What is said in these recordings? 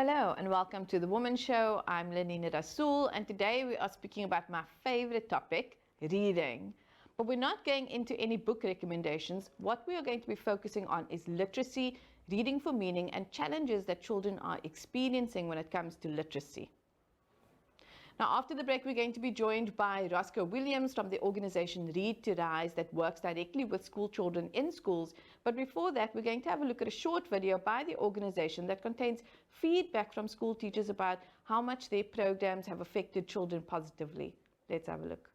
Hello and welcome to the Womxn Show. I'm Lenina Rassool and today we are speaking about my favorite topic, reading. But we're not going into any book recommendations. What we are going to be focusing on is literacy, reading for meaning, and challenges that children are experiencing when it comes to literacy. Now, after the break, we're going to be joined by Roscoe Williams from the organization Read to Rise that works directly with school children in schools. But before that, we're going to have a look at a short video by the organization that contains feedback from school teachers about how much their programs have affected children positively. Let's have a look.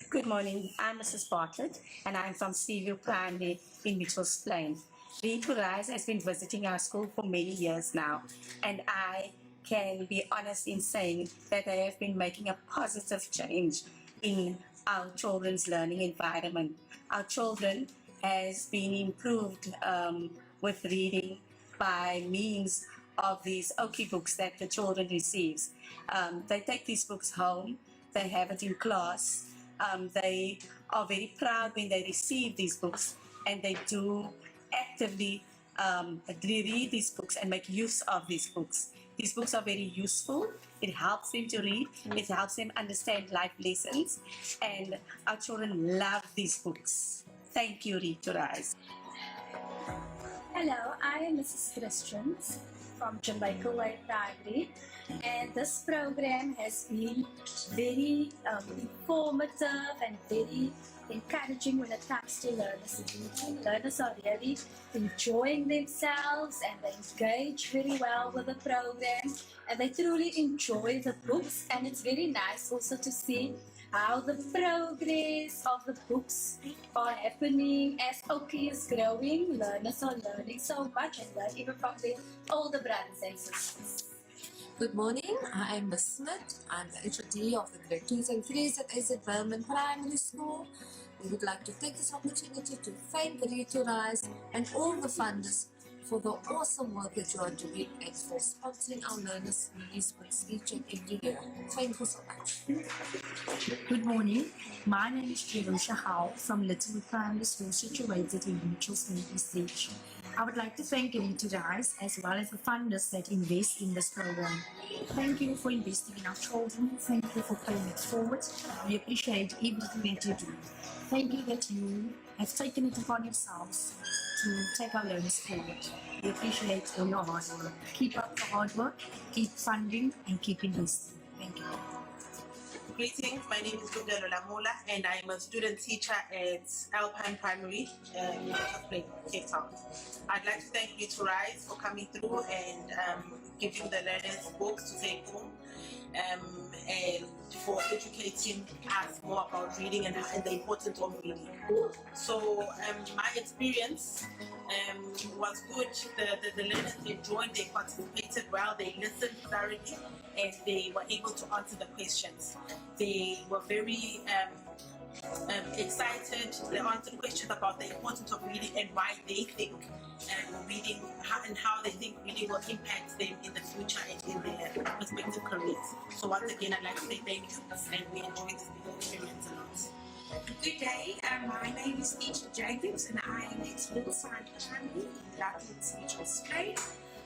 Good morning, I'm Mrs. Bartlett and I'm from Seaview Primary in Mitchell's Plain. Read to Rise has been visiting our school for many years now, and I can be honest in saying that they have been making a positive change in our children's learning environment. Our children has been improved with reading by means of these Oki books that the children receives. They take these books home, they have it in class. They are very proud when they receive these books, and they do actively read these books and make use of these books. These books are very useful. It helps them to read. It helps them understand life lessons, and our children love these books. Thank you, Read to Rise. Hello, I am Mrs. Christians from Jamaica White Primary, and this program has been very informative and very encouraging when it comes to learners reading. Learners are really enjoying themselves and they engage very well with the program and they truly enjoy the books, and it's very nice also to see how the progress of the books are happening as Oki is growing. Learners are learning so much and learn even from their older brothers and sisters. Good morning, I am Ms. Smith. I'm the HOD of the grade 2s and 3s at AZ Bowman Primary School. We would like to take this opportunity to thank Read to Rise and all the funders for the awesome work that you are doing and for sponsoring our learners in these books each and every year. Thank you so much. Good morning. My name is Jerusha Howe from Little Primary School situated in Mitchell's Stage. I would like to thank Read to Rise as well as the funders that invest in this program. Thank you for investing in our children. Thank you for paying it forward. We appreciate everything that you do. Thank you that you have taken it upon yourselves to take our learners forward. We appreciate all your hard work. Keep up the hard work, keep funding and keep investing. Thank you. Greetings, my name is Linda Lolamula and I'm a student teacher at Alpine Primary in Cape Town. I'd like to thank Read to Rise for coming through and giving the learners books to take home and for educating us more about reading and the importance of reading. So my experience was good. The learners enjoyed, they participated well, they listened thoroughly and they were able to answer the questions. They were very excited. They answered questions about the importance of reading and why they think reading and how they think reading will impact them in the future and in their respective careers. So once again, I'd like to say thank you and we enjoyed this experience a lot. Good day, my name is Teacher Jacobs and I am at Hillside Primary in Latin's Mitchell's Plain.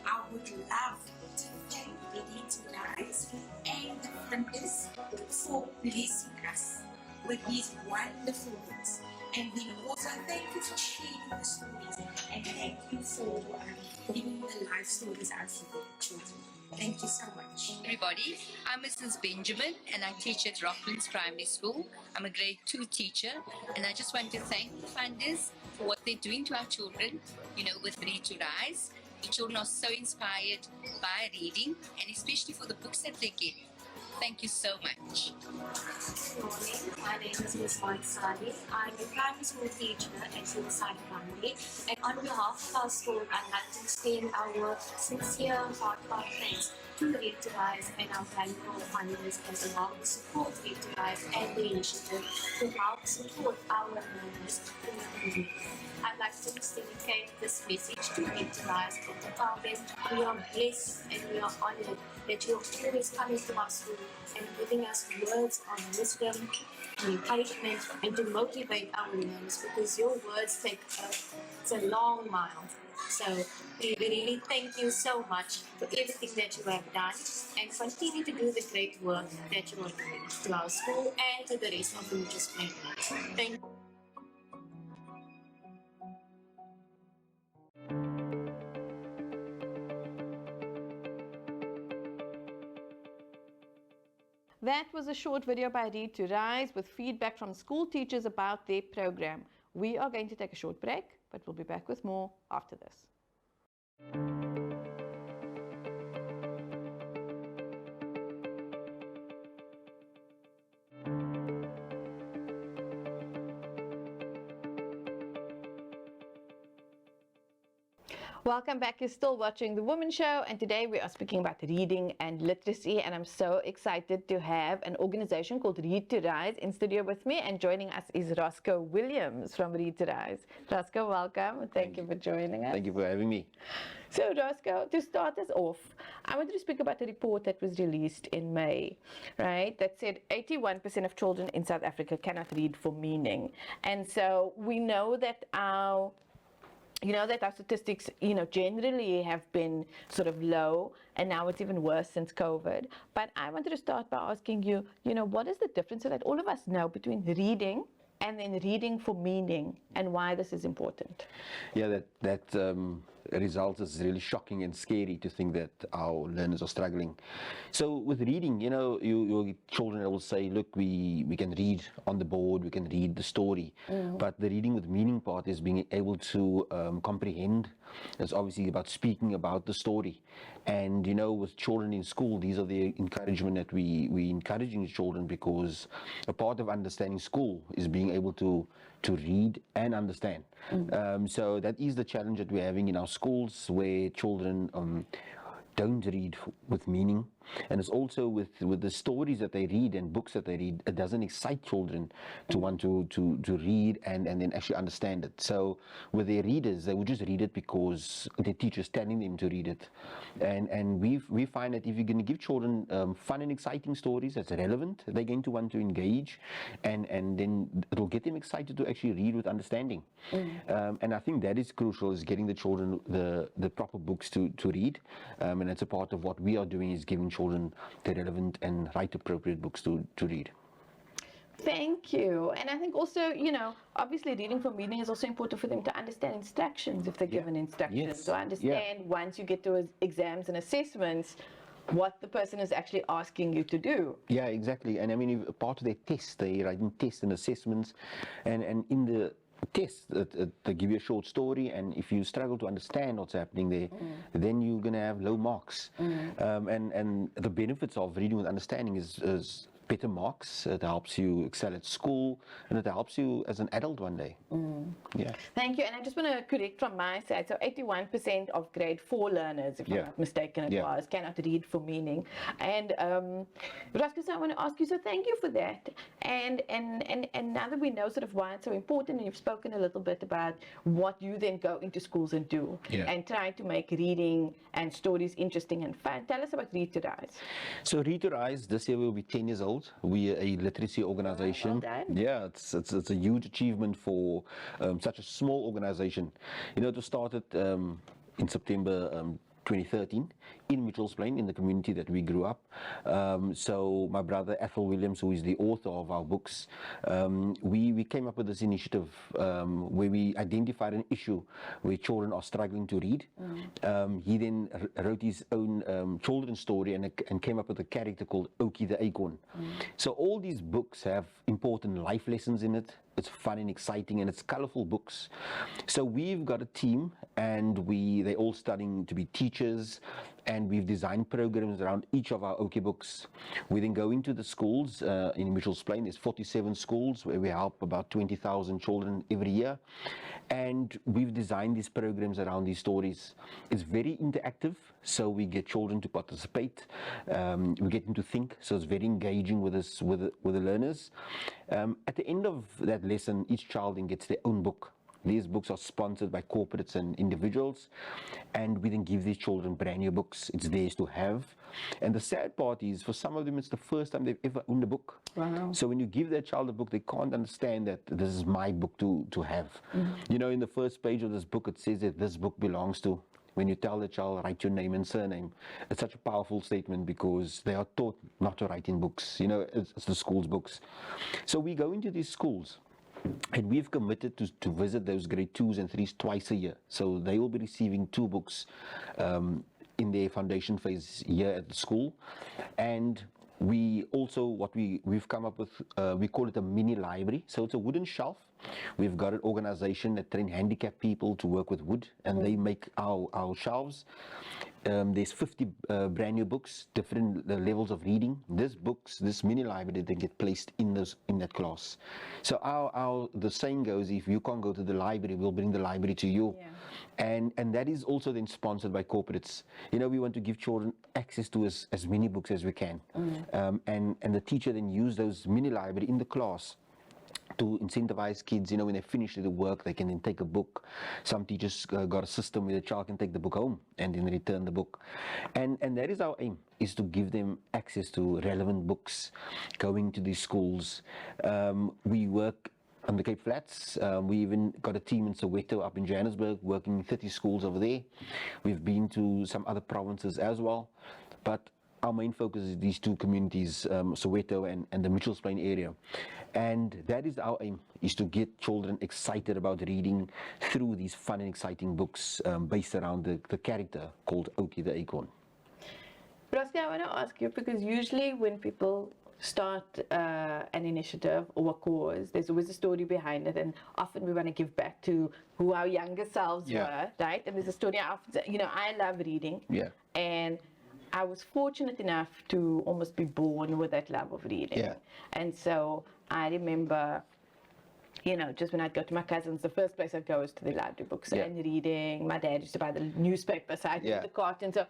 I would love to thank Read to Rise and the funders for blessing us with these wonderful books. And then also thank you for sharing the stories and thank you for giving the life stories out for the children. Thank you so much. Everybody, I'm Mrs. Benjamin and I teach at Womxn Primary School. I'm a grade 2 teacher and I just want to thank the funders for what they're doing to our children, with Read to Rise. The children are so inspired by reading and especially for the books that they get. Thank you so much. Good morning, my name is Ms. Moitsani. I'm a primary school teacher at Hillside Primary, and on behalf of our school, I'd like to extend our sincere heartfelt thanks to Read to Rise and our valuable funders as well to support Read to Rise and the initiative to help support our learners in reading. I like to communicate this message to Victorize and to tell them we are blessed and we are honored that you're always coming to our school and giving us words of wisdom, encouragement, and to motivate our learners, because your words take it's a long mile. So we really thank you so much for everything that you have done, and continue to do the great work that you are doing to our school and to the rest of the Womxn Show. Thank you. That was a short video by Read to Rise with feedback from school teachers about their program. We are going to take a short break, but we'll be back with more after this. Welcome back. You're still watching The Womxn Show, and today we are speaking about reading and literacy, and I'm so excited to have an organization called Read to Rise in studio with me, and joining us is Roscoe Williams from Read to Rise. Roscoe, welcome. Thank you for joining us. Thank you for having me. So Roscoe, to start us off, I wanted to speak about the report that was released in May, right? That said 81% of children in South Africa cannot read for meaning. And so we know that our statistics, generally have been sort of low, and now it's even worse since COVID. But I wanted to start by asking you, what is the difference so that all of us know between reading and then reading for meaning, and why this is important? Yeah, that result is really shocking and scary to think that our learners are struggling. So with reading, your children will say, look, we can read on the board, we can read the story, but the reading with meaning part is being able to comprehend. It's obviously about speaking about the story. And with children in school, these are the encouragement that we encouraging children, because a part of understanding school is being able to read and understand. So that is the challenge that we're having in our schools, where children don't read with meaning. And it's also with the stories that they read and books that they read, it doesn't excite children to want to read and then actually understand it. So with their readers, they would just read it because the teacher's telling them to read it. And we find that if you're going to give children fun and exciting stories that's relevant, they're going to want to engage, and then it'll get them excited to actually read with understanding. And I think that is crucial, is getting the children the proper books to read. And that's a part of what we are doing, is giving children the relevant and right appropriate books to read. Thank you. And I think also, obviously reading for meaning is also important for them to understand instructions if they're given instructions. Yes. So understand once you get to exams and assessments, what the person is actually asking you to do. Yeah, exactly. And I mean, part of their test, they're writing tests and assessments, and in the test, they give you a short story, and if you struggle to understand what's happening there, then you're going to have low marks. And the benefits of reading with understanding is better marks. It helps you excel at school, and it helps you as an adult one day. Yeah. Thank you. And I just want to correct from my side. So 81% of grade 4 learners, if I'm not mistaken, it was, cannot read for meaning. And Roscoe, so I want to ask you, so thank you for that. And now that we know sort of why it's so important, and you've spoken a little bit about what you then go into schools and do, and try to make reading and stories interesting and fun. Tell us about Read to Rise. So Read to Rise, this year we'll be 10 years old. We are a literacy organization. Well done. Yeah, it's a huge achievement for such a small organization. It was started in September 2013 in Mitchell's Plain, in the community that we grew up. So my brother Roscoe Williams, who is the author of our books, we came up with this initiative where we identified an issue where children are struggling to read. He then wrote his own children's story and came up with a character called Okie the Acorn. So all these books have important life lessons in it. It's fun and exciting, and it's colorful books. So we've got a team, and they're all studying to be teachers, and we've designed programs around each of our OK books. We then go into the schools in Mitchell's Plain. There's 47 schools where we help about 20,000 children every year, and we've designed these programs around these stories. It's very interactive, so we get children to participate. We get them to think, so it's very engaging with the learners. At the end of that lesson, each child then gets their own book. These books are sponsored by corporates and individuals, and we then give these children brand new books. It's theirs to have. And the sad part is, for some of them, it's the first time they've ever owned a book. Wow. So when you give that child a book, they can't understand that this is my book to have. You know, in the first page of this book, it says that this book belongs to. When you tell the child, write your name and surname, it's such a powerful statement, because they are taught not to write in books. You know, it's the school's books. So we go into these schools, and we've committed to visit those grade 2s and 3s twice a year. So they will be receiving 2 books in their foundation phase year at the school. And we also, what we've come up with, we call it a mini library. So it's a wooden shelf. We've got an organization that train handicapped people to work with wood, and they make our shelves. There's 50 brand new books, different levels of reading. This mini library, they get placed in that class. So the saying goes, if you can't go to the library, we'll bring the library to you. Yeah. And that is also then sponsored by corporates. You know, we want to give children access to as many books as we can. And the teacher then use those mini library in the class to incentivize kids. You know, when they finish the work, they can then take a book. Some teachers got a system where the child can take the book home and then return the book. And that is our aim, is to give them access to relevant books, going to these schools. We work on the Cape Flats. We even got a team in Soweto up in Johannesburg, working in 30 schools over there. We've been to some other provinces as well. But our main focus is these 2 communities, Soweto and the Mitchells Plain area. And that is our aim, is to get children excited about reading through these fun and exciting books based around the character called Oki the Acorn. Roscoe, I want to ask you, because usually when people start an initiative or a cause, there's always a story behind it, and often we want to give back to who our younger selves were, right? And there's a story. I often say, you know, I love reading, and I was fortunate enough to almost be born with that love of reading. And so I remember, you know, just when I'd go to my cousins, the first place I'd go is to the library books and reading. My dad used to buy the newspaper, so I'd read the carton. So,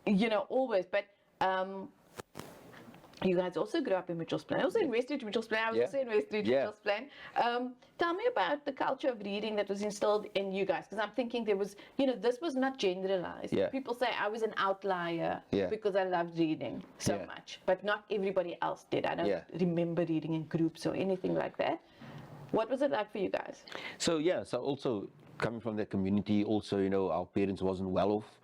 you know, always. But you guys also grew up in Mitchells Plain. I was in Westridge, Mitchells Plain. I was also in Westridge, Mitchells Plain. Tell me about the culture of reading that was instilled in you guys, because I'm thinking there was, you know, this was not generalized. People say I was an outlier because I loved reading so much, but not everybody else did. I don't remember reading in groups or anything like that. What was it like for you guys? So so also coming from that community, also, you know, our parents wasn't well off,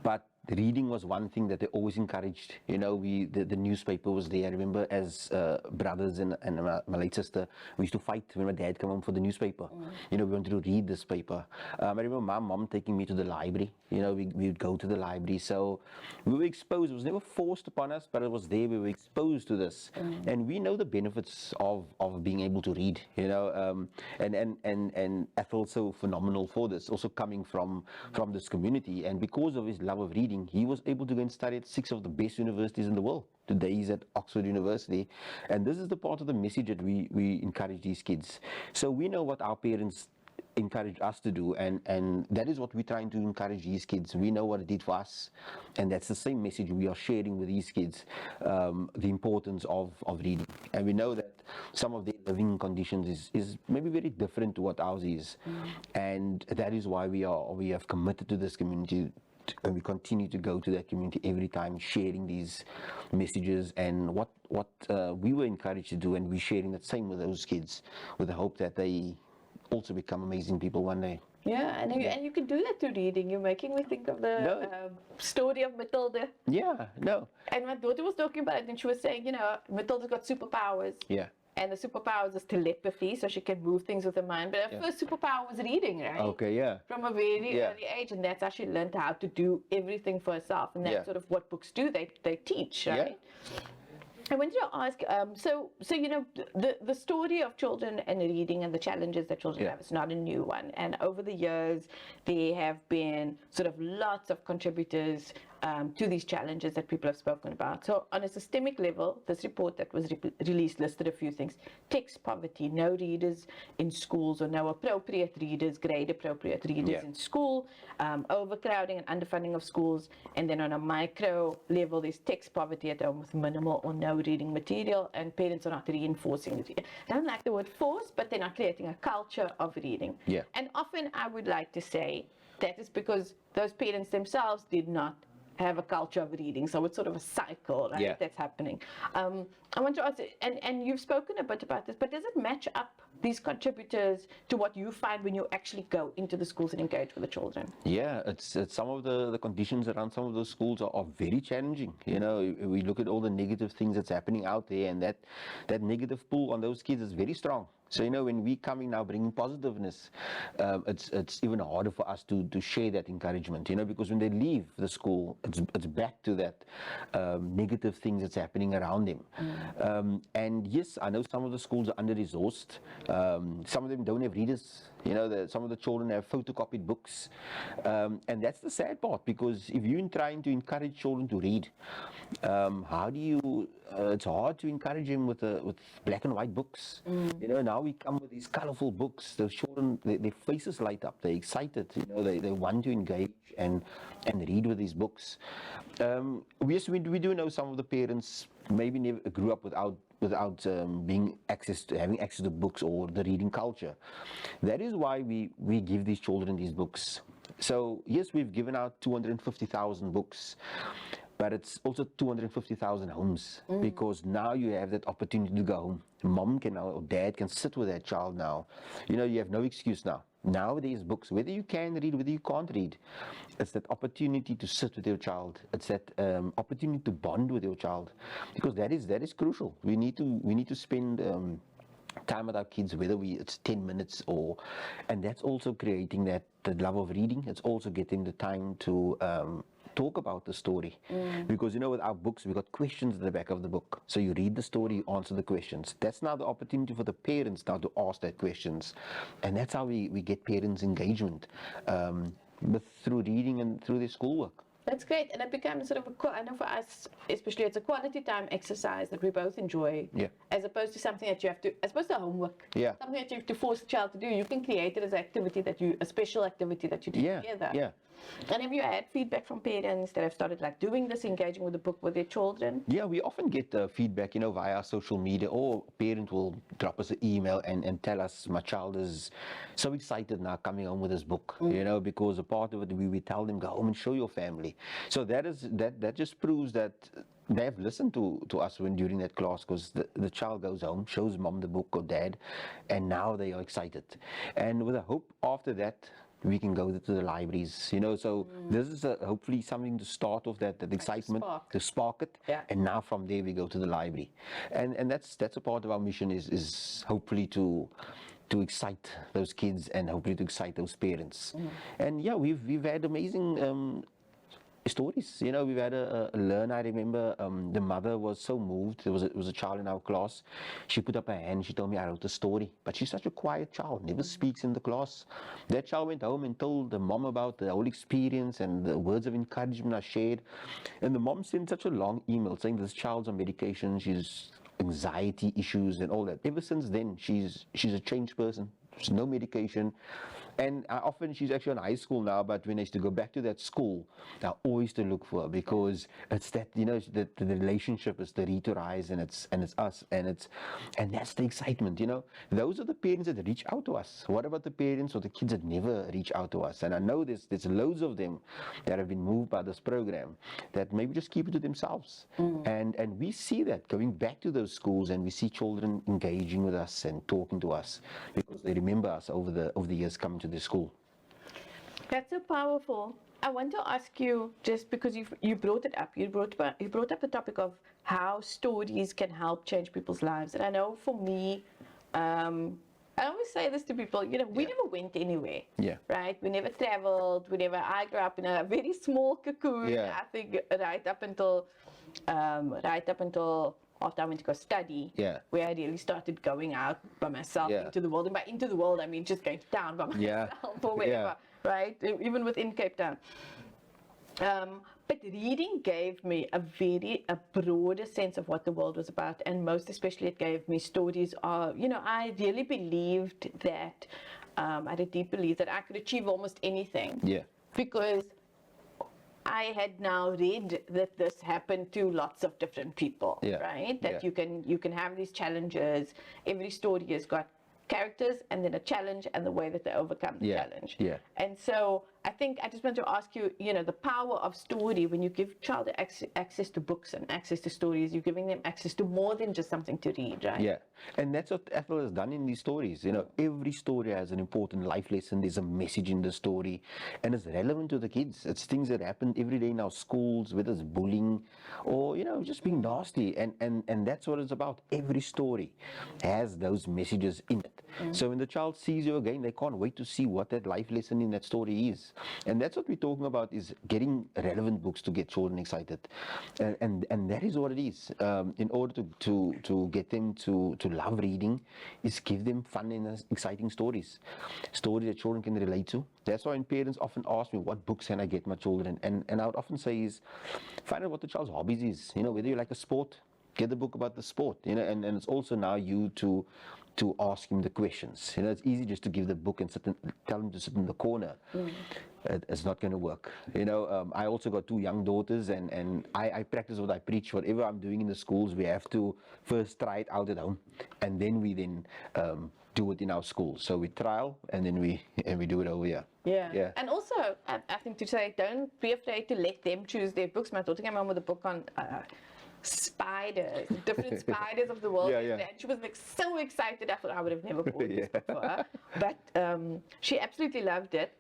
but reading was one thing that they always encouraged. You know, the newspaper was there. I remember as brothers and my late sister, we used to fight when my dad came home for the newspaper. You know, we wanted to read this paper. I remember my mom taking me to the library. You know, we would go to the library. So we were exposed. It was never forced upon us, but it was there. We were exposed to this. And we know the benefits of being able to read, you know, and Ethel's so phenomenal for this, also coming from this community. And because of his love of reading, he was able to go and study at 6 of the best universities in the world. Today he's at Oxford University. And this is the part of the message that we encourage these kids. So we know what our parents encourage us to do, and that is what we're trying to encourage these kids. We know what it did for us, and that's the same message we are sharing with these kids, the importance of reading. And we know that some of their living conditions is maybe very different to what ours is, and that is why we have committed to this community, and we continue to go to that community every time, sharing these messages and what we were encouraged to do, and we're sharing that same with those kids, with the hope that they also become amazing people one day. Yeah, and you can do that through reading. You're making me think of the story of Matilda. And my daughter was talking about it, and she was saying, you know, Matilda's got superpowers. And the superpower is telepathy, so she can move things with her mind. But her first superpower was reading, right? From a very early age, and that's how she learned how to do everything for herself. And that's sort of what books do. They teach, right? I wanted to ask, so you know, the story of children and reading and the challenges that children have is not a new one. And over the years, there have been sort of lots of contributors to these challenges that people have spoken about. So on a systemic level, this report that was released listed a few things. Text poverty, no readers in schools or no appropriate readers, grade appropriate readers in school, overcrowding and underfunding of schools, and then on a micro level, there's text poverty at home with minimal or no reading material, and parents are not reinforcing it. I don't like the word force, but they're not creating a culture of reading. Yeah. And often I would like to say that is because those parents themselves did not have a culture of reading, so it's sort of a cycle, right? That's happening. I want to ask, and you've spoken a bit about this, but does it match up these contributors to what you find when you actually go into the schools and engage with the children? Yeah, it's some of the conditions around some of those schools are very challenging. You know, we look at all the negative things that's happening out there, and that negative pull on those kids is very strong. So, you know, when we coming now bringing positiveness, it's even harder for us to share that encouragement, you know, because when they leave the school, it's back to that negative things that's happening around them. And yes, I know some of the schools are under-resourced. Some of them don't have readers. You know, some of the children have photocopied books. And that's the sad part, because if you're trying to encourage children to read, how do you, it's hard to encourage them with black and white books. You know, now we come with these colorful books. Those children, their faces light up. They're excited. You know, they want to engage and read with these books. Yes, we do know some of the parents maybe never grew up without having access to books or the reading culture. That is why we give these children these books. So yes, we've given out 250,000 books, but it's also 250,000 homes, because now you have that opportunity to go home. Mom can now, or dad can sit with that child now. You know, you have no excuse now. Nowadays, books, whether you can read, whether you can't read, it's that opportunity to sit with your child. It's that opportunity to bond with your child, because that is crucial. We need to spend time with our kids, whether it's 10 minutes and that's also creating that love of reading. It's also getting the time to talk about the story, because you know, with our books we got questions in the back of the book, so you read the story, you answer the questions. That's now the opportunity for the parents now to ask that questions, and that's how we get parents engagement through reading and through their schoolwork. That's great, and it becomes sort of I know for us especially, it's a quality time exercise that we both enjoy, as opposed to something that you have to, as opposed to homework, something that you have to force the child to do. You can create it as an activity a special activity that you do together. And have you had feedback from parents that have started like doing this, engaging with the book with their children? Yeah, we often get feedback, you know, via social media, or a parent will drop us an email and tell us, my child is so excited now coming home with this book, you know, because a part of it, we tell them, go home and show your family. So that just proves that they have listened to us during that class, because the child goes home, shows mom the book or dad, and now they are excited. And with a hope after that, we can go to the libraries, you know. So this is hopefully something to start off that excitement, to spark it, and now from there we go to the library, and that's a part of our mission, is hopefully to excite those kids and hopefully to excite those parents. And yeah, we've had amazing stories. You know, we've had a learner, I remember, the mother was so moved. There was a child in our class. She put up her hand, she told me, I wrote a story. But she's such a quiet child, never speaks in the class. That child went home and told the mom about the whole experience and the words of encouragement I shared. And the mom sent such a long email saying this child's on medication, she's anxiety issues and all that. Ever since then, she's a changed person. There's no medication. And she's actually in high school now, but when I used to go back to that school, I always used to look for her, because it's that, you know, the relationship is the Read to Rise, and it's us, and that's the excitement, you know. Those are the parents that reach out to us. What about the parents or the kids that never reach out to us? And I know there's loads of them that have been moved by this program that maybe just keep it to themselves. And we see that going back to those schools, and we see children engaging with us and talking to us, because they remember us over the years coming to the school. That's so powerful. I want to ask you, just because you brought it up, you brought up the topic of how stories can help change people's lives. And I know for me, I always say this to people, you know, we never went anywhere, right? We never traveled, I grew up in a very small cocoon, I think right up until after I went to go study, where I really started going out by myself into the world. And by into the world, I mean just going to town by myself or wherever, right? Even within Cape Town. But reading gave me a broader sense of what the world was about, and most especially it gave me stories of, I really believed that, I had a deep belief that I could achieve almost anything. Yeah. Because I had now read that this happened to lots of different people, Yeah. right? That Yeah. you can have these challenges. Every story has got characters and then a challenge and the way that they overcome the challenge. Yeah. And so I think I just want to ask you, the power of story. When you give child access to books and access to stories, you're giving them access to more than just something to read, right? Yeah, and that's what Ethel has done in these stories. Every story has an important life lesson. There's a message in the story, and it's relevant to the kids. It's things that happen every day in our schools, whether it's bullying or just being nasty, and that's what it's about. Every story has those messages in it. So when the child sees you again, they can't wait to see what that life lesson in that story is. And that's what we're talking about, is getting relevant books to get children excited. And that is what it is. In order to get them to love reading, is give them fun and exciting stories. Stories that children can relate to. That's why when parents often ask me, what books can I get my children? And I would often say is, find out what the child's hobbies is. Whether you like a sport, get the book about the sport. And it's also now you to ask him the questions. It's easy just to give the book and tell him to sit in the corner. It's not going to work. I also got 2 young daughters, and I practice what I preach. Whatever I'm doing in the schools, we have to first try it out at home, and then we do it in our schools. So we trial, and then we do it over here. Yeah. And also, I think to say, don't be afraid to let them choose their books. My daughter came home with a book on spiders, different spiders of the world. Yeah. And she was so excited. I thought I would have never bought this book for her. But she absolutely loved it.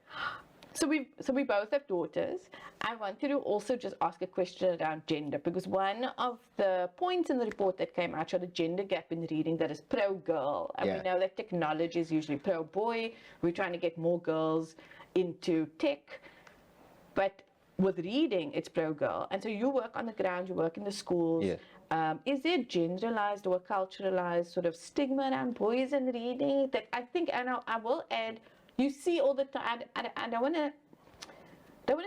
So we both have daughters. I wanted to also just ask a question around gender, because one of the points in the report that came out showed a gender gap in reading that is pro-girl. And we know that technology is usually pro-boy. We're trying to get more girls into tech. But with reading, it's pro-girl. And so you work on the ground, you work in the schools. Yeah. Is there generalized or culturalized sort of stigma around boys and reading that I think, and I will add, you see all the time, I don't want to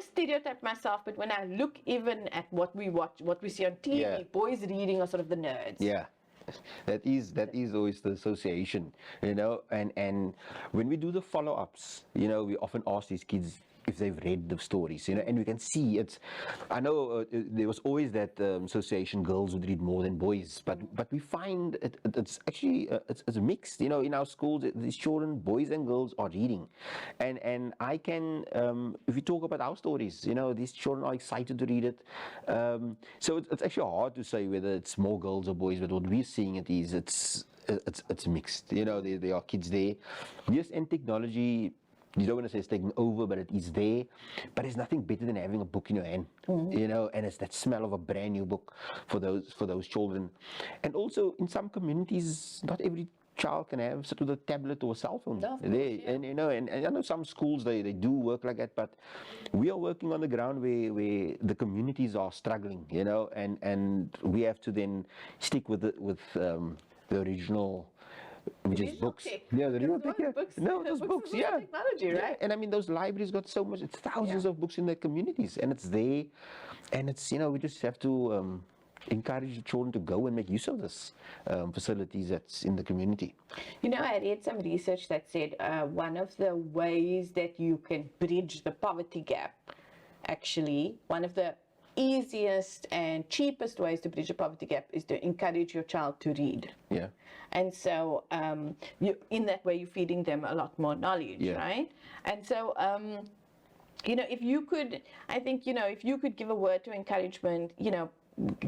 stereotype myself, but when I look even at what we watch, what we see on TV, boys reading are sort of the nerds. Yeah. That is always the association, and when we do the follow-ups, we often ask these kids if they've read the stories, and we can see it's. I know there was always that association, girls would read more than boys, but we find it's actually it's mixed. In our schools, these children, boys and girls, are reading, and I can if we talk about our stories, these children are excited to read it. So it's actually hard to say whether it's more girls or boys, but what we're seeing it's mixed. There are kids there. Yes, and technology, you don't want to say it's taken over, but it is there. But there's nothing better than having a book in your hand, and it's that smell of a brand new book for those children. And also, in some communities, not every child can have sort of a tablet or a cell phone. And I know some schools they do work like that, but we are working on the ground where the communities are struggling, and we have to then stick with the original, which is books. Yeah, the original tech. Books. No, those books. Yeah, technology, right? And I mean, those libraries got so much. It's thousands of books in their communities, and it's there. And it's we just have to encourage the children to go and make use of this facilities that's in the community. I read some research that said one of the ways that you can bridge the poverty gap, actually, one of the easiest and cheapest ways to bridge the poverty gap is to encourage your child to read. Yeah. And so in that way, you're feeding them a lot more knowledge, right? And so, if you could, I think, if you could give a word to encouragement,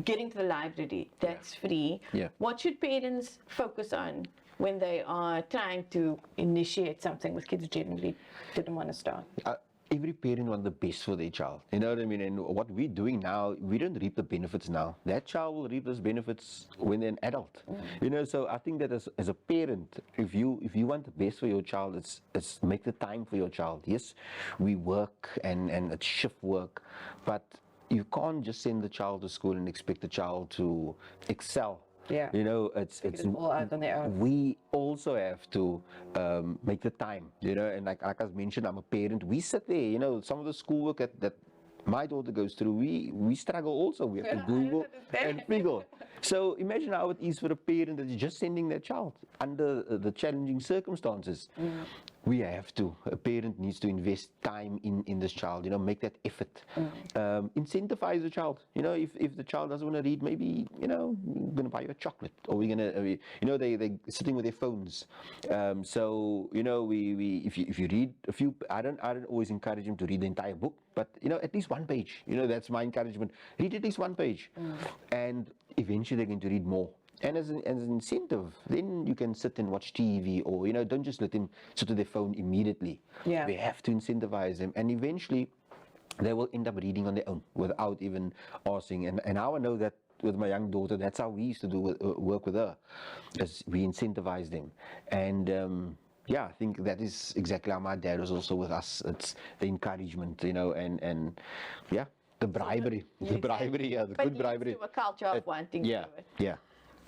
getting to the library, that's free. Yeah. What should parents focus on when they are trying to initiate something with kids generally didn't want to start? Every parent wants the best for their child. You know what I mean? And what we're doing now, we don't reap the benefits now. That child will reap those benefits when they're an adult. So I think that as a parent, if you want the best for your child, it's make the time for your child. Yes, we work and it's shift work, but you can't just send the child to school and expect the child to excel. Yeah. It's all out on their own. We also have to make the time, and like I mentioned, I'm a parent. We sit there, some of the schoolwork that my daughter goes through, we struggle also. We have to Google and figure. So imagine how it is for a parent that is just sending their child under the challenging circumstances. A parent needs to invest time in this child, make that effort. Incentivize the child. If the child doesn't want to read, maybe, we're going to buy you a chocolate, or we're going to, they're sitting with their phones. If you read a few, I don't always encourage them to read the entire book, but, at least one page, that's my encouragement. Read at least one page. And eventually they're going to read more. And as an incentive, then you can sit and watch TV, or, don't just let them sit to their phone immediately. Yeah. We have to incentivize them, and eventually they will end up reading on their own without even asking. And now I know that with my young daughter, that's how we used to do work with her, as we incentivize them. And I think that is exactly how my dad was also with us. It's the encouragement, and the bribery, the bribery, the good bribery. A culture of wanting to do it. Yeah.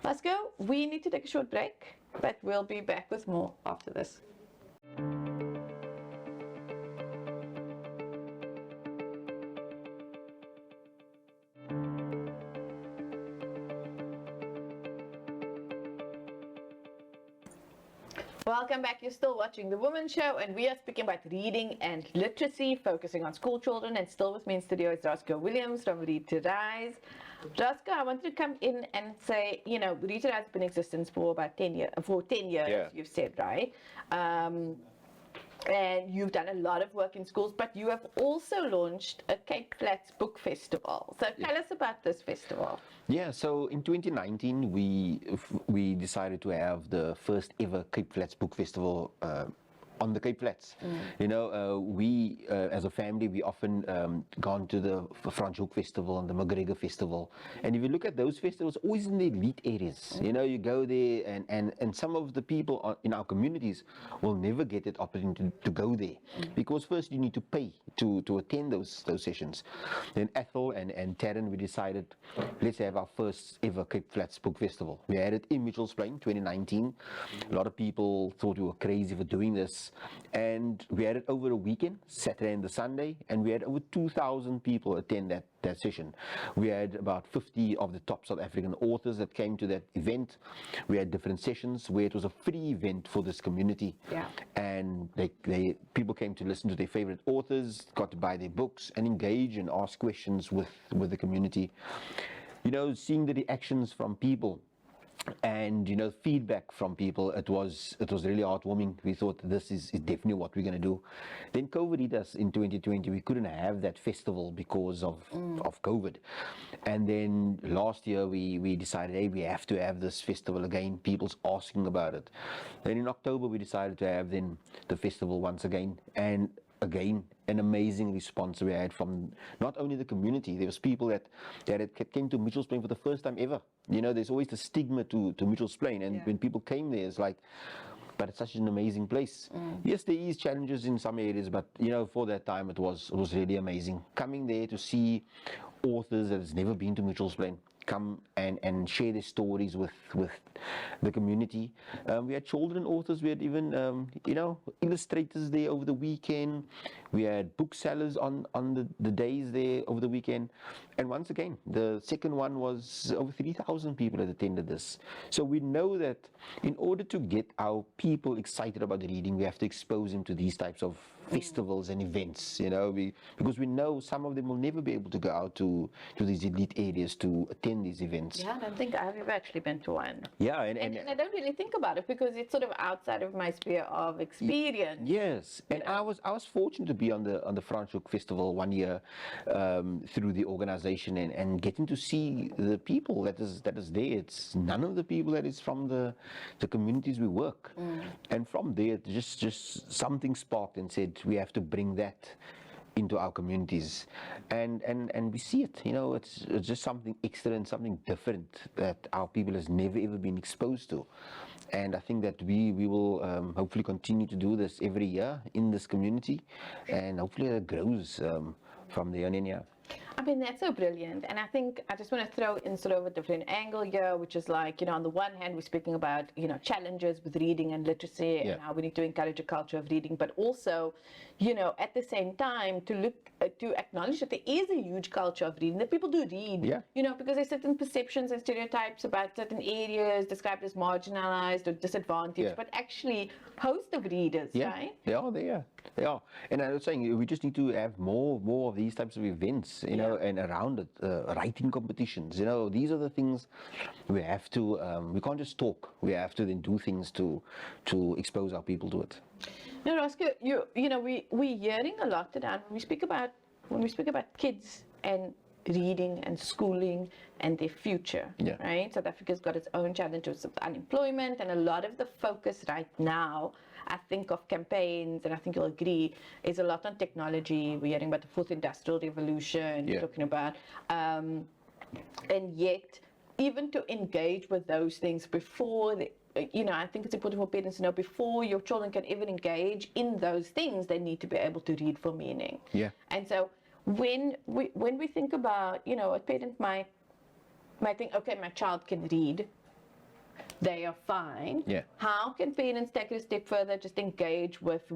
Let's go. We need to take a short break, but we'll be back with more after this. Welcome back. You're still watching The Womxn Show, and we are speaking about reading and literacy, focusing on school children. And still with me in studio is Roscoe Williams from Read to Rise. Roscoe, I wanted to come in and say, Read to Rise has been in existence for about 10 years, Yeah. you've said, right? And you've done a lot of work in schools, but you have also launched a Cape Flats Book Festival. So tell us about this festival. Yeah, so in 2019, we decided to have the first ever Cape Flats Book Festival on the Cape Flats. We as a family, we often gone to the Franschhoek Festival and the McGregor Festival, and if you look at those festivals, always in the elite areas. You go there, and some of the people in our communities will never get that opportunity to go there, because first you need to pay to attend those sessions. Then Ethel and Taryn, we decided, let's have our first ever Cape Flats Book Festival. We had it in Mitchell's Plain, 2019. A lot of people thought we were crazy for doing this. And we had it over a weekend, Saturday and the Sunday, and we had over 2,000 people attend that session. We had about 50 of the top South African authors that came to that event. We had different sessions where it was a free event for this community. Yeah. And people came to listen to their favorite authors, got to buy their books and engage and ask questions with the community. Seeing the reactions from people, and feedback from people, it was really heartwarming. We thought this is definitely what we're going to do. Then COVID hit us in 2020. We couldn't have that festival because of COVID. And then last year we decided, hey, we have to have this festival again. People's asking about it. Then in October we decided to have then the festival once again, and again, an amazing response we had from not only the community. There was people that came to Mitchell's Plain for the first time ever. There's always the stigma to Mitchell's Plain, and when people came there, it's like, but it's such an amazing place. Yes, there is challenges in some areas, but for that time it was really amazing. Coming there to see authors that has never been to Mitchell's Plain come and share their stories with the community. We had children authors, we had even illustrators there over the weekend. We had booksellers on the days there over the weekend. And once again, the second one was over 3,000 people that attended this. So we know that in order to get our people excited about reading, we have to expose them to these types of festivals and events, because we know some of them will never be able to go out to these elite areas to attend these events. Yeah, I don't think I've ever actually been to one. Yeah, and I don't really think about it because it's sort of outside of my sphere of experience. Yes, and I was fortunate to be on the Franschhoek Festival one year through the organization and getting to see the people that is there. It's none of the people that is from the communities we work, and from there just something sparked and said we have to bring that into our communities, and we see it. It's just something extra and something different that our people has never ever been exposed to. And I think that we will hopefully continue to do this every year in this community, and hopefully it grows from there on in. Yeah. I'm mean, that's so brilliant. And I think I just want to throw in sort of a different angle here, which is like, on the one hand, we're speaking about, challenges with reading and literacy and how we need to encourage a culture of reading, but also, at the same time, to acknowledge that there is a huge culture of reading, that people do read, because there's certain perceptions and stereotypes about certain areas described as marginalized or disadvantaged, but actually host of readers, right? They are. And I was saying, we just need to have more of these types of events, and around it, writing competitions, these are the things we have to, we can't just talk, we have to then do things to expose our people to it. No, Roscoe, we're hearing a lot today when we speak about kids and reading and schooling and their future, right? South Africa's got its own challenges of unemployment, and a lot of the focus right now, I think, of campaigns, and I think you'll agree, is a lot on technology. We're hearing about the fourth industrial revolution, we're talking about, and yet, even to engage with those things before I think it's important for parents to know before your children can even engage in those things, they need to be able to read for meaning. And so when we think about, a parent might think, okay, my child can read, they are fine. How can parents take it a step further, just engage with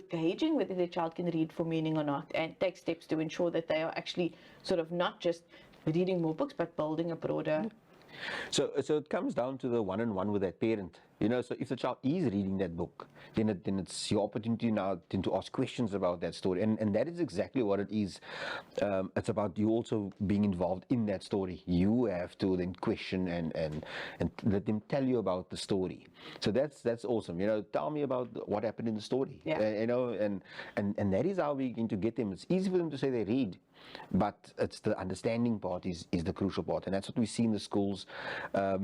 gauging whether their child can read for meaning or not, and take steps to ensure that they are actually sort of not just reading more books, but building a broader... So it comes down to the one-on-one with that parent. So if the child is reading that book, then it's your opportunity now to ask questions about that story. And that is exactly what it is. It's about you also being involved in that story. You have to then question and let them tell you about the story. So that's awesome. Tell me about what happened in the story. And that is how we're going to get them. It's easy for them to say they read, but it's the understanding part is the crucial part. And that's what we see in the schools,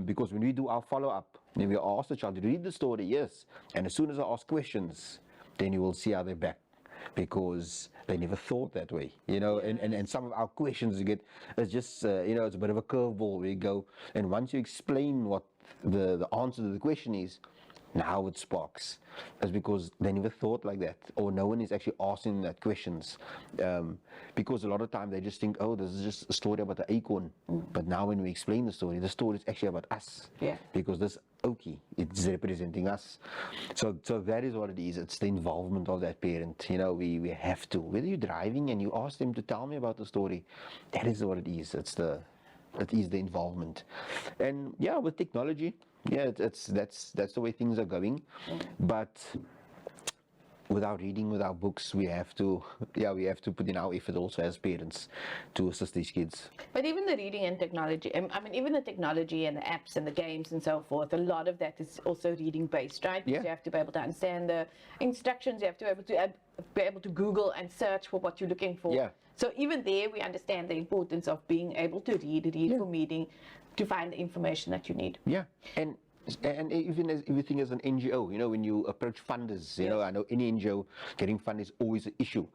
because when we do our follow-up, then we ask the child to read the story, yes, and as soon as I ask questions, then you will see how they're back, because they never thought that way, and some of our questions you get, it's just, it's a bit of a curveball where you go, and once you explain what the answer to the question is, now it sparks. It's because they never thought like that, or no one is actually asking that questions, because a lot of time they just think, oh, this is just a story about the acorn. But now when we explain the story is actually about us, because this oakie, it's representing us. So that is what it is. It's the involvement of that parent. We have to, whether you're driving and you ask them to tell me about the story, that is what it is. It is the involvement. And with technology, that's the way things are going. But without reading, without books, we have to put in our effort also as parents to assist these kids. But even the reading and technology, even the technology and the apps and the games and so forth, a lot of that is also reading based, right? Because you have to be able to understand the instructions, you have to be able to Google and search for what you're looking for. So even there, we understand the importance of being able to read for meaning, to find the information that you need. And even as everything as an NGO, when you approach funders, I know any NGO getting funding is always an issue.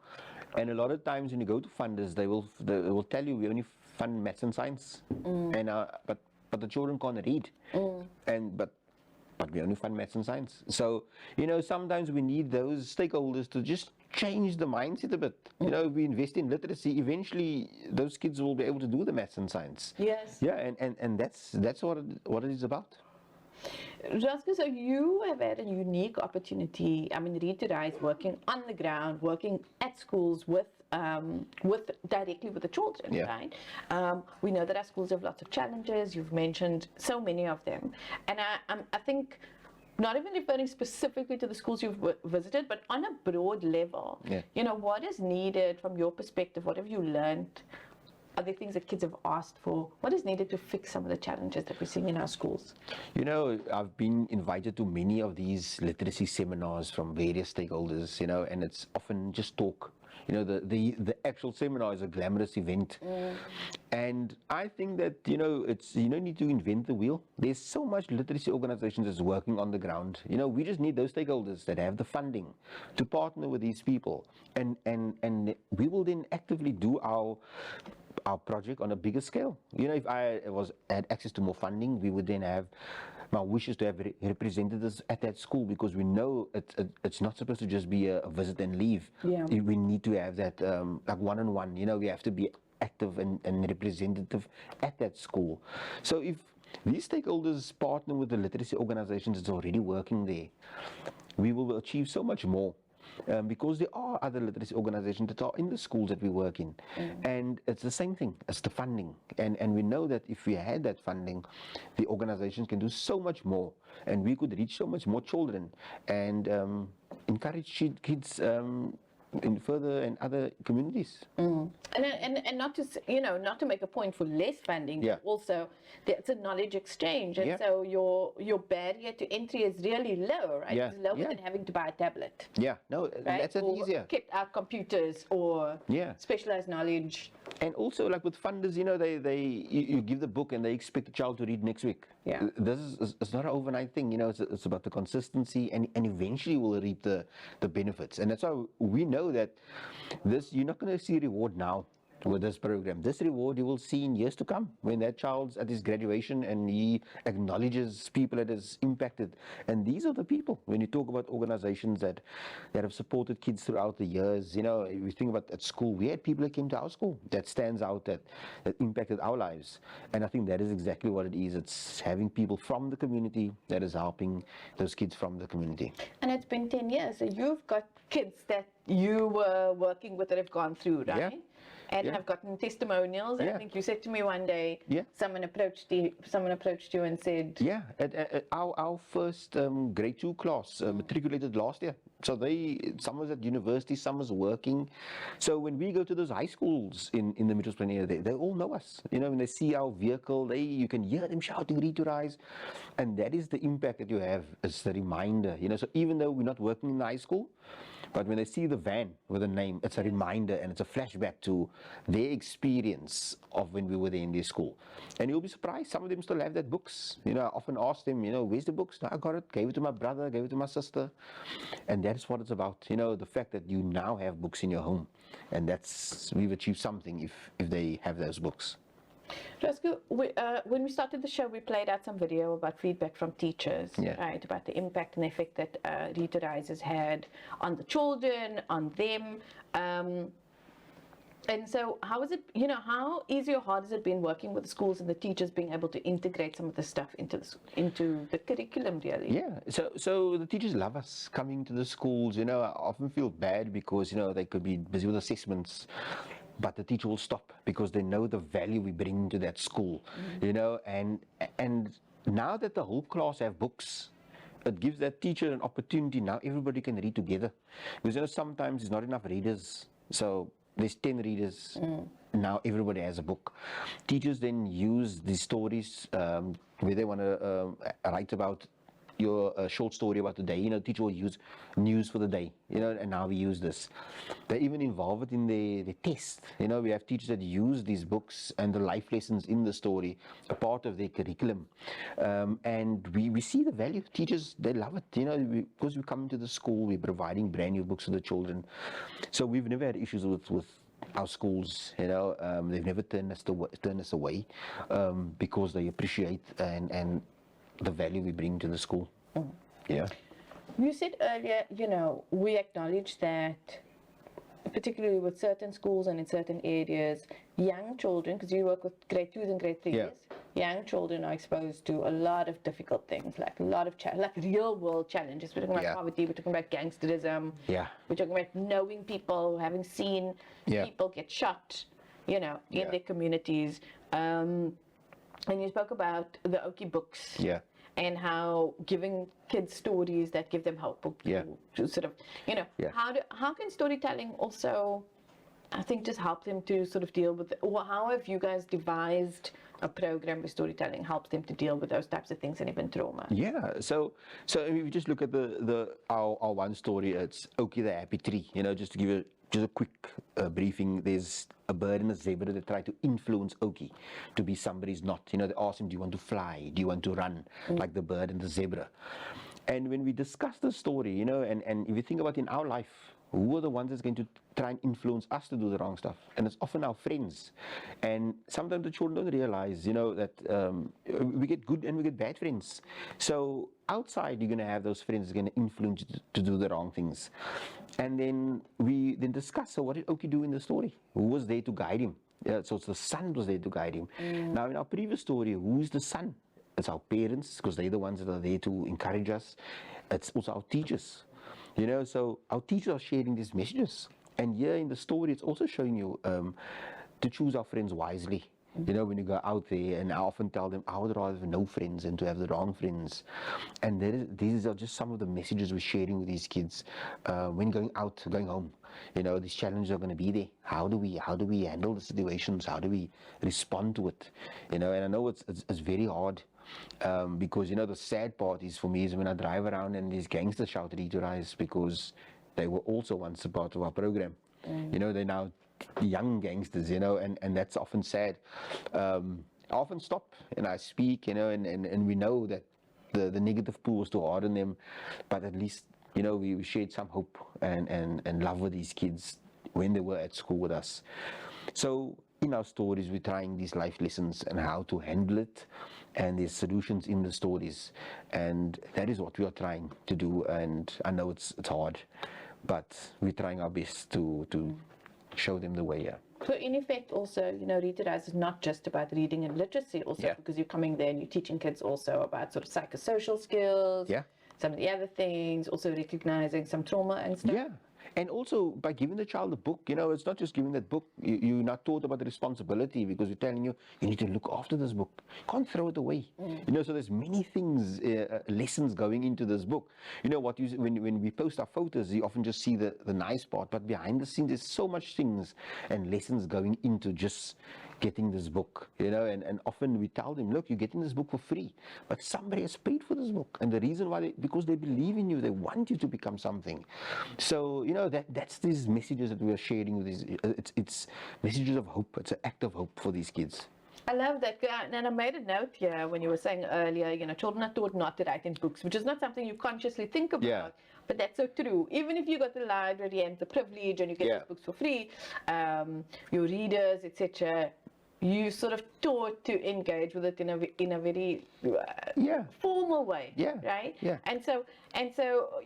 And a lot of times when you go to funders, they will tell you we only fund maths and science, and but the children can't read, but we only fund maths and science. So sometimes we need those stakeholders to just change the mindset a bit. If we invest in literacy, eventually those kids will be able to do the maths and science. And that's what it is about. Roscoe, so you have had a unique opportunity. Read to Rise, working on the ground, working at schools with directly with the children, right? We know that our schools have lots of challenges. You've mentioned so many of them, and I think, not even referring specifically to the schools you've visited, but on a broad level, what is needed from your perspective? What have you learned? Are there things that kids have asked for? What is needed to fix some of the challenges that we're seeing in our schools? I've been invited to many of these literacy seminars from various stakeholders, and it's often just talk. The actual seminar is a glamorous event. And I think that, it's, you don't need to invent the wheel. There's so much literacy organizations that's working on the ground. We just need those stakeholders that have the funding to partner with these people. And we will then actively do our project on a bigger scale. If I had access to more funding, we would then have, my wish is to have representatives at that school, because we know it's not supposed to just be a visit and leave. We need to have that like one-on-one. We have to be active and representative at that school. So if these stakeholders partner with the literacy organizations that's already working there, we will achieve so much more. Because there are other literacy organizations that are in the schools that we work in. And it's the same thing as the funding. And we know that if we had that funding, the organizations can do so much more. And we could reach so much more children and encourage kids in further and other communities. And not to not to make a point for less funding, but also it's a knowledge exchange, and so your barrier to entry is really low, right? It's lower than having to buy a tablet. That's easier. Kit out computers or specialized knowledge. And also, like with funders, you give the book and they expect the child to read next week. This is it's not an overnight thing. It's about the consistency, and eventually we'll reap the benefits. And that's why we know that you're not going to see reward now with this program. This reward you will see in years to come when that child's at his graduation and he acknowledges people that has impacted. And these are the people, when you talk about organizations that have supported kids throughout the years, we think about at school, we had people that came to our school that stands out, that impacted our lives. And I think that is exactly what it is. It's having people from the community that is helping those kids from the community. And it's been 10 years, so you've got kids that you were working with that have gone through, right? And have gotten testimonials. I think you said to me one day, someone approached you and said, our first grade 2 class matriculated last year. So some was at university, some was working. So when we go to those high schools in the Mitchells Plain area, they all know us. When they see our vehicle, you can hear them shouting, "Read to Rise," and that is the impact that you have. It's the reminder. So even though we're not working in the high school, but when they see the van with a name, it's a reminder and it's a flashback to their experience of when we were there in their school. And you'll be surprised, some of them still have that books. I often ask them, where's the books? No, I got it, gave it to my brother, gave it to my sister. And that's what it's about, the fact that you now have books in your home. And we've achieved something if they have those books. Roscoe, when we started the show, we played out some video about feedback from teachers, right, about the impact and the effect that Read to Rise has had on the children, on them. And so how is it, how easy or hard has it been working with the schools and the teachers being able to integrate some of the stuff into the curriculum, really? So the teachers love us coming to the schools. I often feel bad because, they could be busy with assessments, but the teacher will stop because they know the value we bring to that school, and now that the whole class have books, it gives that teacher an opportunity. Now everybody can read together, because sometimes it's not enough readers, so there's 10 readers. Now everybody has a book. Teachers then use these stories where they want to write about your short story about the day. Teacher will use news for the day, and now we use this. They even involve it in the test. We have teachers that use these books and the life lessons in the story, a part of their curriculum. And we see the value. Teachers, they love it, because we come into the school, we're providing brand new books to the children. So we've never had issues with our schools. They've never turned us away because they appreciate and the value we bring to the school. You said earlier, we acknowledge that, particularly with certain schools and in certain areas, young children, because you work with grade 2s and grade 3s, young children are exposed to a lot of difficult things, like a lot of real world challenges. We're talking about poverty, we're talking about gangsterism, we're talking about knowing people, having seen people get shot, in their communities. And you spoke about the Oki books and how giving kids stories that give them hope to sort of, how can storytelling also, I think, just help them to sort of deal with, or how have you guys devised a program where storytelling helps them to deal with those types of things and even trauma? So if you just look at our one story, it's Oki the Happy Tree, just to give you just a quick briefing. There's a bird and a zebra that try to influence Oki to be somebody's not. They ask him, do you want to fly? Do you want to run? Like the bird and the zebra. And when we discuss the story, and if you think about in our life, who are the ones that's going to try and influence us to do the wrong stuff? And it's often our friends. And sometimes the children don't realize, that we get good and we get bad friends. So outside, you're going to have those friends that are going to influence you to do the wrong things. And then we discuss, so what did Oki do in the story? Who was there to guide him? Yeah, so it's the sun was there to guide him. Now, in our previous story, who's the sun? It's our parents, because they're the ones that are there to encourage us. It's also our teachers, you know. So our teachers are sharing these messages, and here in the story, it's also showing you to choose our friends wisely. You know, when you go out there, and I often tell them, I would rather have no friends than to have the wrong friends. And these are just some of the messages we're sharing with these kids when going out, going home. You know, these challenges are going to be there. How do we handle the situations? How do we respond to it? You know, and I know it's very hard. Because, you know, the sad part is for me is when I drive around and these gangsters shout "Read to Rise," because they were also once a part of our program. You know, they're now young gangsters, you know, and that's often sad. I often stop and I speak, you know, and we know that the negative pool was too hard on them, but at least, you know, we shared some hope and love with these kids when they were at school with us. So in our stories, we're trying these life lessons and how to handle it, and there's solutions in the stories, and that is what we are trying to do. And I know it's hard, but we're trying our best to show them the way. Yeah. So in effect also, you know, Read to Rise is not just about reading and literacy also, because you're coming there and you're teaching kids also about sort of psychosocial skills, some of the other things, also recognizing some trauma and stuff. Yeah. And also by giving the child a book, you know, it's not just giving that book. You're not taught about the responsibility, because we're telling you, you need to look after this book. You can't throw it away. You know, so there's many things, lessons going into this book. You know, when we post our photos, you often just see the nice part, but behind the scenes, there's so much things and lessons going into just getting this book, you know, and often we tell them, look, you're getting this book for free, but somebody has paid for this book, and the reason why, because they believe in you, they want you to become something. So, you know, that's these messages that we are sharing with these, it's messages of hope. It's an act of hope for these kids. I love that. And I made a note here when you were saying earlier, you know, children are taught not to write in books, which is not something you consciously think about. But that's so true. Even if you go to the library and the privilege and you get these books for free, your readers, etc., you sort of taught to engage with it in a very formal way, right? And so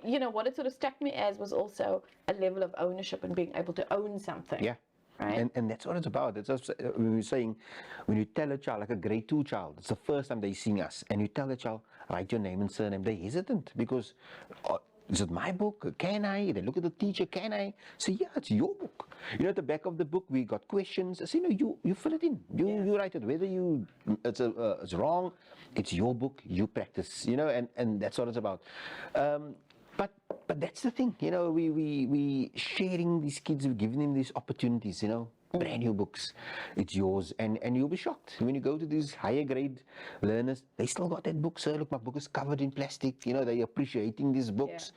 you know, what it sort of struck me as was also a level of ownership and being able to own something. Right? And that's what it's about. It's just, when we're saying, when you tell a child, like a grade 2 child, it's the first time they're seeing us, and you tell the child, write your name and surname, they're hesitant because, is it my book? Can I? They look at the teacher, can I? Say, yeah, it's your book. You know, at the back of the book, we got questions. I say, no, you fill it in. You write it. Whether it's wrong, it's your book, you practice, you know, and that's what it's about. But that's the thing, you know, we sharing these kids, we're giving them these opportunities, you know, brand new books, it's yours, and you'll be shocked when you go to these higher grade learners. They still got that book, sir, look, my book is covered in plastic, you know, they're appreciating these books.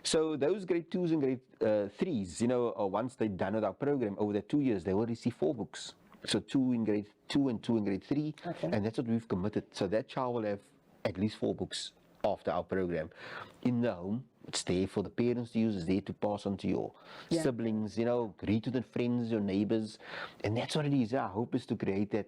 So those grade 2s and grade 3s, you know, once they're done with our program over the 2 years, they will receive 4 books. So 2 in grade 2 and 2 in grade 3, and that's what we've committed. So that child will have at least 4 books after our program in the home. It's there for the parents to use, it's there to pass on to your siblings, you know, read to the friends, your neighbors, and that's what it is. Our hope is to create that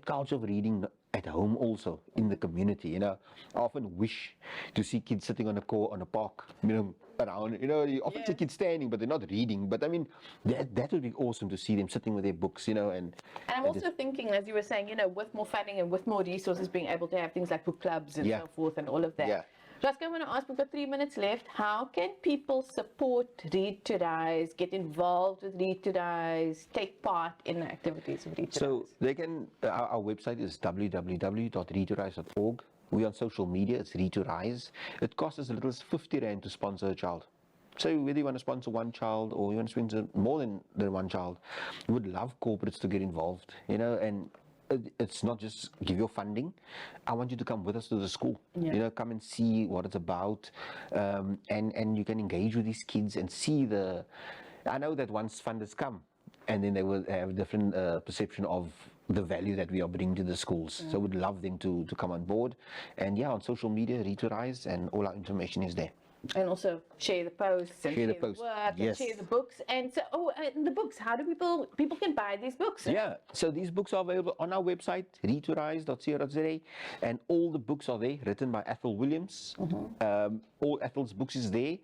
culture of reading at home also, in the community, you know. I often wish to see kids sitting on a park, you know, around, you know, you often see kids standing, but they're not reading, but I mean, that would be awesome to see them sitting with their books, you know, and I'm also thinking, as you were saying, you know, with more funding and with more resources, being able to have things like book clubs and so forth and all of that. Roscoe, I want to ask, we've got 3 minutes left. How can people support Read to Rise, get involved with Read to Rise, take part in the activities of Read to Rise? So they can, our website is www.readtorise.org. We're on social media, it's Read to Rise. It costs as little as 50 Rand to sponsor a child. So whether you want to sponsor one child or you want to sponsor more than one child, we would love corporates to get involved, you know, and it's not just give your funding. I want you to come with us to the school. You know, come and see what it's about, and you can engage with these kids and see I know that once funders come, and then they will have a different perception of the value that we are bringing to the schools. So we'd love them to come on board. And on social media, Read to Rise, and all our information is there. And also share the posts and Share the the posts, work yes. and share the books. And so, and the books, how do people can buy these books? Yeah, so these books are available on our website, readtorise.co.za, and all the books are there, written by Roscoe Williams. All Ethel's books is there,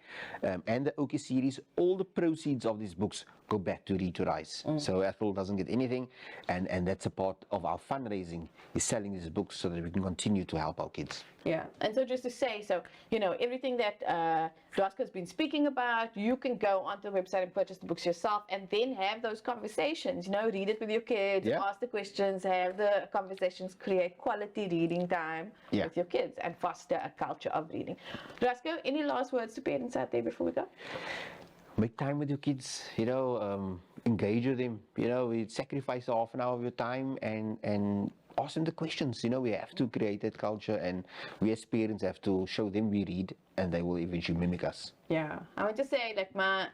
and the Oki series. All the proceeds of these books go back to Read to Rise. So Ethel doesn't get anything, and that's a part of our fundraising, is selling these books so that we can continue to help our kids. Yeah, and so just to say, so, everything that Roscoe's been speaking about, you can go onto the website and purchase the books yourself and then have those conversations, read it with your kids, ask the questions, have the conversations, create quality reading time with your kids and foster a culture of reading. Roscoe, any last words to parents out there before we go? Make time with your kids, engage with them, sacrifice half an hour of your time and ask them the questions. We have to create that culture, and we as parents have to show them we read, and they will eventually mimic us. Yeah, I want to say, like, my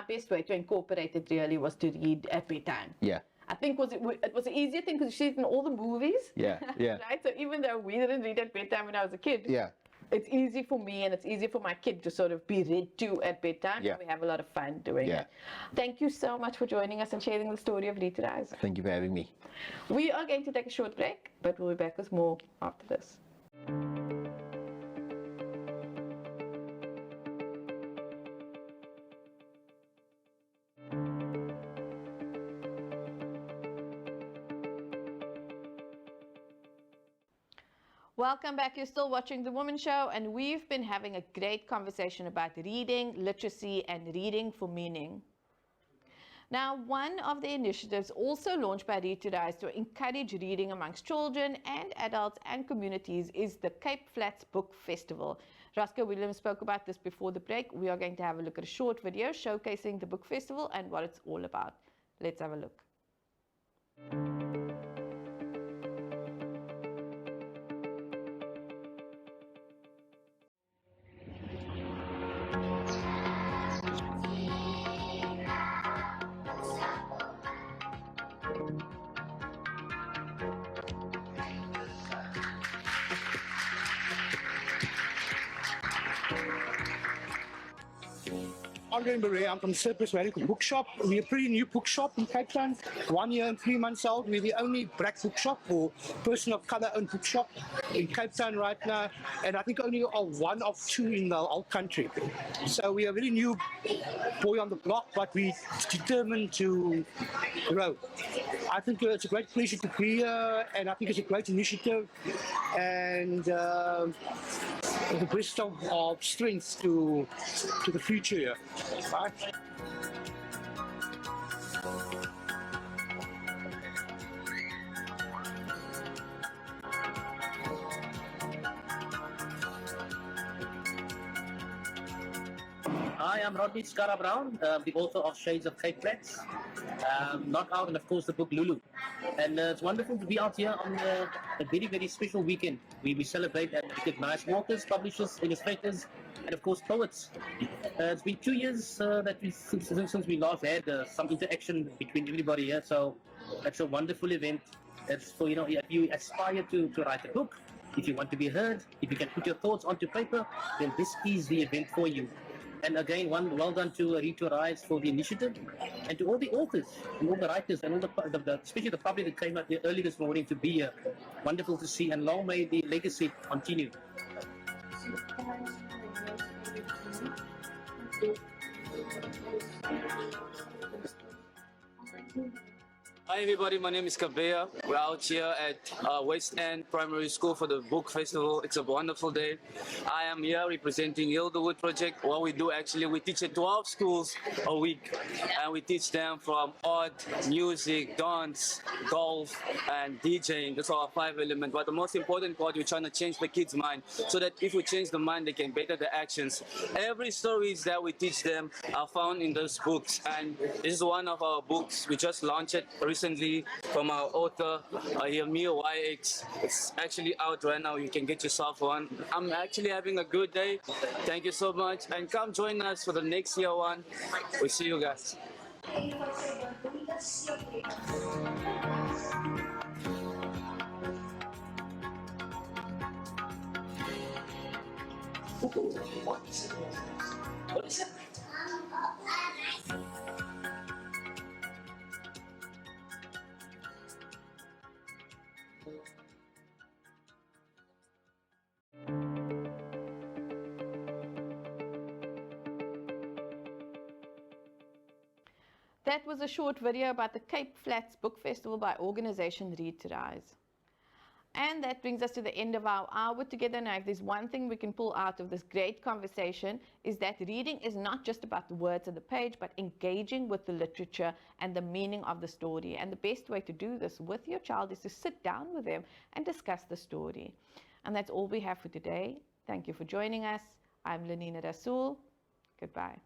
best way to incorporate it really was to read at bedtime. Yeah. I think it was an easier thing because you see it in all the movies. Yeah, yeah. Right? So even though we didn't read at bedtime when I was a kid, Yeah. it's easy for me and it's easy for my kid to sort of be read to at bedtime. Yeah. And we have a lot of fun doing it. Thank you so much for joining us and sharing the story of Read to Rise. Thank you for having me. We are going to take a short break, but we'll be back with more after this. Welcome back. You're still watching The Womxn Show, and we've been having a great conversation about reading, literacy, and reading for meaning. Now, one of the initiatives also launched by Read to Rise to encourage reading amongst children and adults and communities is the Cape Flats Book Festival. Roscoe Williams spoke about this before the break. We are going to have a look at a short video showcasing the book festival and what it's all about. Let's have a look. I'm from Cyprus Valley Bookshop. We're a pretty new bookshop in Cape Town. 1 year and 3 months old. We're the only black bookshop or person of color owned bookshop in Cape Town right now. And I think only one of two in the whole country. So we are a very new boy on the block, but we're determined to grow. I think it's a great pleasure to be here, and I think it's a great initiative. And the best of strength to the future here. Bye. Hi, I'm Rodney Scara Brown, the author of Shades of Cape Flats, Knockout, and of course the book Lulu. And it's wonderful to be out here on a very, very special weekend. We celebrate and recognize authors, publishers, illustrators, and of course poets. It's been 2 years since we last had some interaction between everybody here, so it's a wonderful event. It's for, if you aspire to write a book, if you want to be heard, if you can put your thoughts onto paper, then this is the event for you. And again, well done to Read to Rise for the initiative, and to all the authors and all the writers and all especially the public that came out here early this morning to be here. Wonderful to see, and long may the legacy continue. Hi everybody, my name is Kabea. We're out here at West End Primary School for the book festival. It's a wonderful day. I am here representing Hilderwood Project. What we do actually, we teach at 12 schools a week, and we teach them from art, music, dance, golf, and DJing. That's our 5 elements. But the most important part, we're trying to change the kids' mind, so that if we change the mind, they can better the actions. Every stories that we teach them are found in those books, and this is one of our books. We just launched it recently from our author, Yamil YX. It's actually out right now. You can get yourself one. I'm actually having a good day. Thank you so much. And come join us for the next year one. We'll see you guys. What is it? What is it? That was a short video about the Cape Flats Book Festival by organisation Read to Rise. And that brings us to the end of our hour together. Now, if there's one thing we can pull out of this great conversation, is that reading is not just about the words on the page, but engaging with the literature and the meaning of the story. And the best way to do this with your child is to sit down with them and discuss the story. And that's all we have for today. Thank you for joining us. I'm Lenina Rassool. Goodbye.